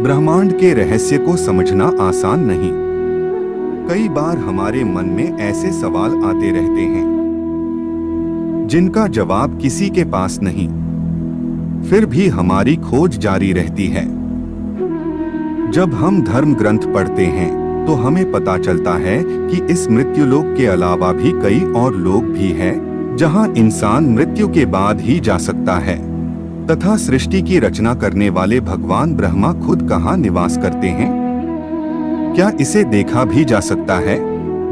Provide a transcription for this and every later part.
ब्रह्मांड के रहस्य को समझना आसान नहीं। कई बार हमारे मन में ऐसे सवाल आते रहते हैं जिनका जवाब किसी के पास नहीं, फिर भी हमारी खोज जारी रहती है। जब हम धर्म ग्रंथ पढ़ते हैं तो हमें पता चलता है कि इस मृत्युलोक के अलावा भी कई और लोक भी है जहां इंसान मृत्यु के बाद ही जा सकता है, तथा सृष्टि की रचना करने वाले भगवान ब्रह्मा खुद कहाँ निवास करते हैं। क्या इसे देखा भी जा सकता है?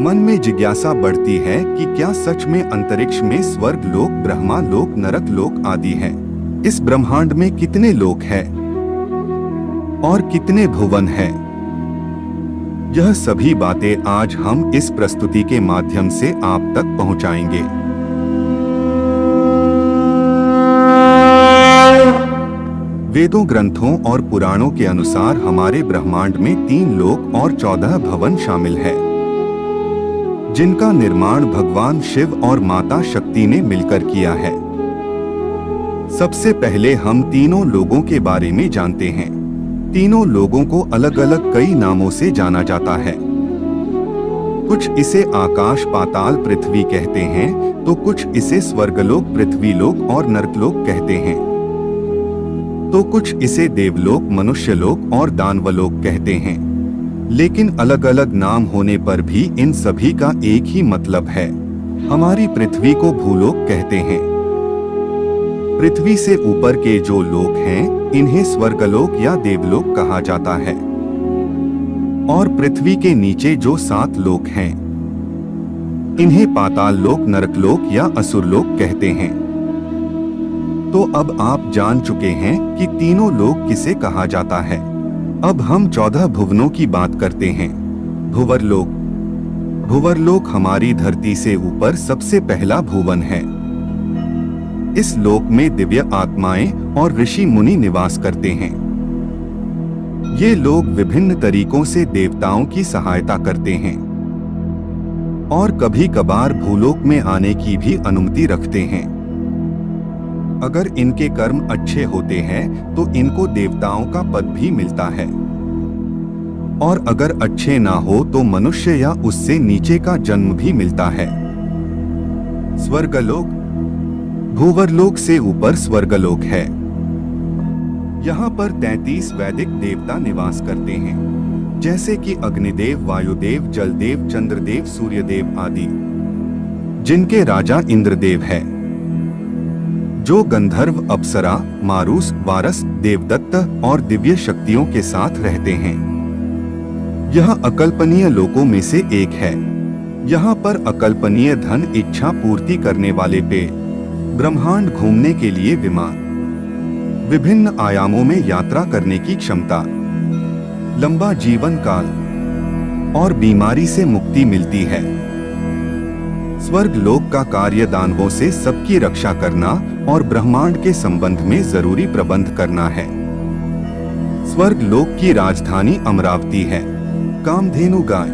मन में जिज्ञासा बढ़ती है कि क्या सच में अंतरिक्ष में स्वर्ग लोक, ब्रह्मा लोक, नरक लोक आदि है। इस ब्रह्मांड में कितने लोक हैं और कितने भुवन हैं? यह सभी बातें आज हम इस प्रस्तुति के माध्यम से आप तक पहुंचाएंगे। वेदों, ग्रंथों और पुराणों के अनुसार हमारे ब्रह्मांड में 3 लोक और 14 भवन शामिल है, जिनका निर्माण भगवान शिव और माता शक्ति ने मिलकर किया है। सबसे पहले हम तीनों लोगों के बारे में जानते हैं। तीनों लोगों को अलग अलग कई नामों से जाना जाता है। कुछ इसे आकाश, पाताल, पृथ्वी कहते हैं तो कुछ इसे स्वर्गलोक, पृथ्वीलोक और नरकलोक कहते हैं, तो कुछ इसे देवलोक, मनुष्यलोक और दानवलोक कहते हैं। लेकिन अलग अलग नाम होने पर भी इन सभी का एक ही मतलब है। हमारी पृथ्वी को भूलोक कहते हैं। पृथ्वी से ऊपर के जो लोक हैं इन्हें स्वर्गलोक या देवलोक कहा जाता है, और पृथ्वी के नीचे जो 7 लोक हैं इन्हें पाताल लोक, नरकलोक या असुरलोक कहते हैं। तो अब आप जान चुके हैं कि तीनों लोक किसे कहा जाता है। अब हम 14 भुवनों की बात करते हैं। भुवरलोक। भुवरलोक हमारी धरती से ऊपर सबसे पहला भुवन है। इस लोक में दिव्य आत्माएं और ऋषि मुनि निवास करते हैं। ये लोग विभिन्न तरीकों से देवताओं की सहायता करते हैं और कभी कभार भूलोक में आने की भी अनुमति रखते हैं। अगर इनके कर्म अच्छे होते हैं तो इनको देवताओं का पद भी मिलता है, और अगर अच्छे ना हो तो मनुष्य या उससे नीचे का जन्म भी मिलता है। स्वर्गलोक। भूवरलोक से ऊपर स्वर्गलोक है। यहाँ पर 33 वैदिक देवता निवास करते हैं, जैसे कि अग्निदेव, वायुदेव, जलदेव, चंद्रदेव, सूर्यदेव आदि, जिनके राजा इंद्रदेव है, जो गंधर्व, अप्सरा, मारुस, वारस, देवदत्त और दिव्य शक्तियों के साथ रहते हैं। यह अकल्पनीय लोकों में से एक है। यहाँ पर अकल्पनीय धन इच्छा पूर्ति करने वाले पेड़, ब्रह्मांड घूमने के लिए विमान, विभिन्न आयामों में यात्रा करने की क्षमता, लंबा जीवन काल और बीमारी से मुक्ति मिलती है। स्वर्ग लोक का कार्य दानवों से सबकी रक्षा करना और ब्रह्मांड के संबंध में जरूरी प्रबंध करना है। स्वर्ग लोक की राजधानी अमरावती है। कामधेनु गाय,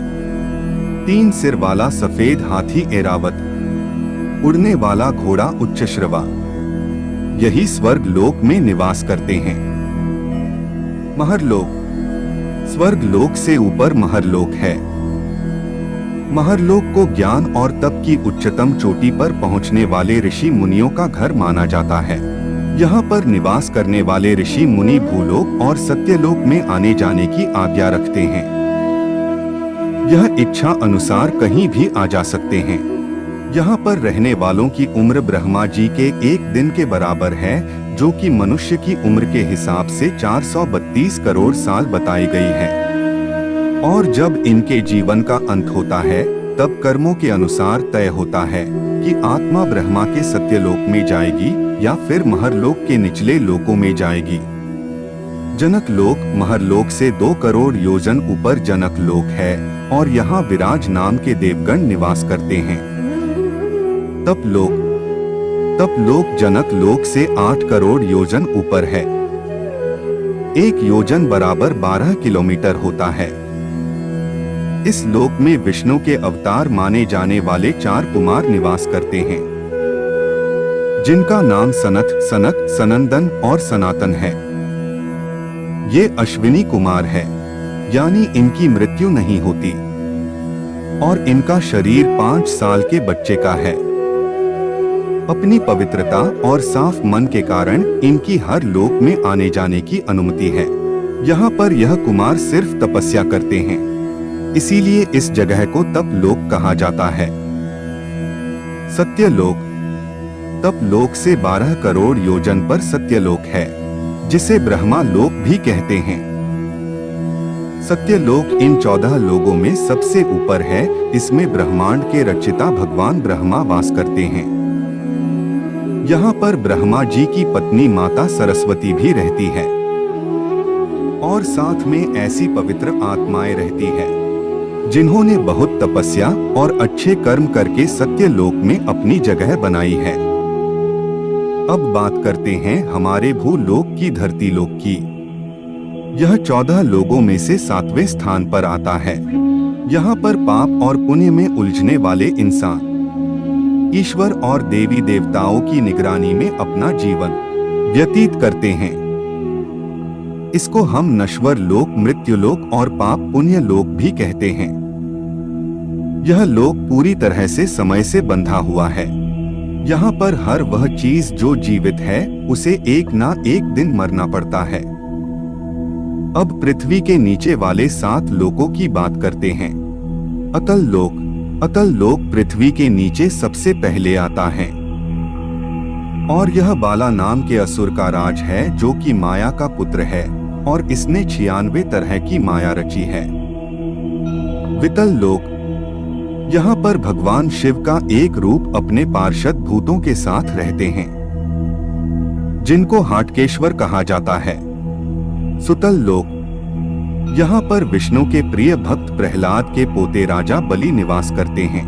3 सिर वाला सफेद हाथी ऐरावत, उड़ने वाला घोड़ा उच्चश्रवा, यही स्वर्ग लोक में निवास करते हैं। महरलोक। स्वर्ग लोक से ऊपर महरलोक है। महरलोक को ज्ञान और तप की उच्चतम चोटी पर पहुंचने वाले ऋषि मुनियों का घर माना जाता है। यहाँ पर निवास करने वाले ऋषि मुनि भूलोक और सत्यलोक में आने जाने की आज्ञा रखते हैं। यह इच्छा अनुसार कहीं भी आ जा सकते हैं। यहाँ पर रहने वालों की उम्र ब्रह्मा जी के 1 दिन के बराबर है, जो कि मनुष्य की उम्र के हिसाब से 432 करोड़ साल बताई गई है। और जब इनके जीवन का अंत होता है तब कर्मों के अनुसार तय होता है कि आत्मा ब्रह्मा के सत्यलोक में जाएगी या फिर महरलोक के निचले लोकों में जाएगी। जनक लोक। महरलोक से 2 करोड़ योजन ऊपर जनक लोक है और यहाँ विराज नाम के देवगण निवास करते हैं। तपलोक। तपलोक जनक लोक से 8 करोड़ योजन ऊपर है। 1 योजन बराबर 12 किलोमीटर होता है। इस लोक में विष्णु के अवतार माने जाने वाले 4 कुमार निवास करते हैं, जिनका नाम सनत, सनक, सनंदन और सनातन है। ये अश्विनी कुमार है, यानी इनकी मृत्यु नहीं होती और इनका शरीर 5 साल के बच्चे का है। अपनी पवित्रता और साफ मन के कारण इनकी हर लोक में आने जाने की अनुमति है। यहाँ पर यह कुमार सिर्फ तपस्या करते हैं, इसीलिए इस जगह को तप लोक कहा जाता है। सत्यलोक, तप लोक से 12 करोड़ योजन पर सत्यलोक है, जिसे ब्रह्मा लोक भी कहते हैं। सत्यलोक इन 14 लोगों में सबसे ऊपर है। इसमें ब्रह्मांड के रचयिता भगवान ब्रह्मा वास करते हैं। यहाँ पर ब्रह्मा जी की पत्नी माता सरस्वती भी रहती है और साथ में ऐसी पवित्र आत्माएं रहती है जिन्होंने बहुत तपस्या और अच्छे कर्म करके सत्यलोक में अपनी जगह बनाई है। अब बात करते हैं हमारे भूलोक की, धरती लोक की। यह 14 लोगों में से 7वें स्थान पर आता है। यहाँ पर पाप और पुण्य में उलझने वाले इंसान ईश्वर और देवी देवताओं की निगरानी में अपना जीवन व्यतीत करते हैं। इसको हम नश्वर लोक, मृत्यु लोक और पाप पुण्य लोक भी कहते हैं। यह लोक पूरी तरह से समय से बंधा हुआ है। यहाँ पर हर वह चीज जो जीवित है उसे एक ना एक दिन मरना पड़ता है। अब पृथ्वी के नीचे वाले 7 लोकों की बात करते हैं। अतल लोक, अतल लोक पृथ्वी के नीचे सबसे पहले आता है और यह बाला नाम के असुर का राज है, जो कि माया का पुत्र है और इसने 96 तरह की माया रची है। वितल लोक, यहाँ पर भगवान शिव का एक रूप अपने पार्षद भूतों के साथ रहते हैं, जिनको हाटकेश्वर कहा जाता है। सुतल लोक, यहाँ पर विष्णु के प्रिय भक्त प्रहलाद के पोते राजा बलि निवास करते हैं।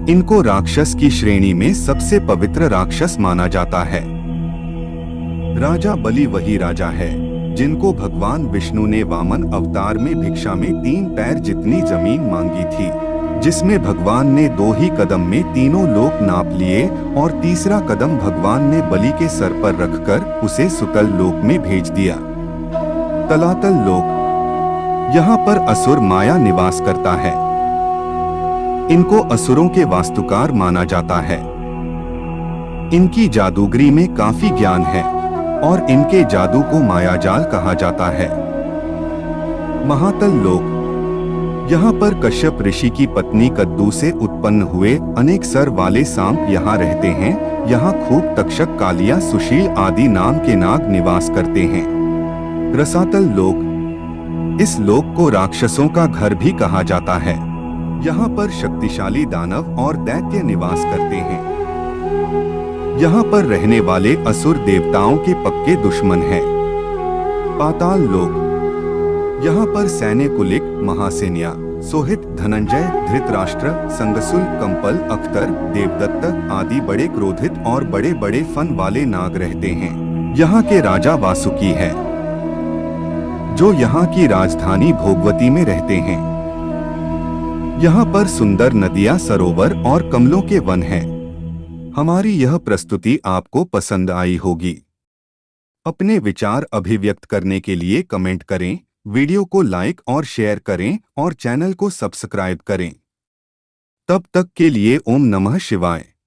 इनको राक्षस की श्रेणी में सबसे पवित्र राक्षस माना जाता है। राजा बलि वही राजा है जिनको भगवान विष्णु ने वामन अवतार में भिक्षा में 3 पैर जितनी जमीन मांगी थी, जिसमें भगवान ने 2 ही कदम में तीनों लोक नाप लिए और तीसरा कदम भगवान ने बलि के सर पर रखकर उसे सुतल लोक में भेज दिया। तलातल लोक, यहाँ पर असुर माया निवास करता है। इनको असुरों के वास्तुकार माना जाता है। इनकी जादूगरी में काफी ज्ञान है और इनके जादू को मायाजाल कहा जाता है। महातल लोक, यहाँ पर कश्यप ऋषि की पत्नी कद्दू से उत्पन्न हुए अनेक सर वाले सांप यहाँ रहते हैं। यहाँ खूब तक्षक, कालिया, सुशील आदि नाम के नाग निवास करते हैं। रसातल लोक, इस लोक को राक्षसों का घर भी कहा जाता है। यहाँ पर शक्तिशाली दानव और दैत्य निवास करते हैं। यहाँ पर रहने वाले असुर देवताओं के पक्के दुश्मन हैं। पाताल लोक, यहाँ पर सैन्य कुलिक, महासेन्या, सोहित, धनंजय, धृतराष्ट्र, संगसुल, कंपल, अख्तर, देवदत्त आदि बड़े क्रोधित और बड़े बड़े फन वाले नाग रहते हैं। यहाँ के राजा वासुकी है, जो यहाँ की राजधानी भोगवती में रहते हैं। यहाँ पर सुंदर नदियाँ, सरोवर और कमलों के वन हैं। हमारी यह प्रस्तुति आपको पसंद आई होगी। अपने विचार अभिव्यक्त करने के लिए कमेंट करें, वीडियो को लाइक और शेयर करें और चैनल को सब्सक्राइब करें। तब तक के लिए ओम नमः शिवाय।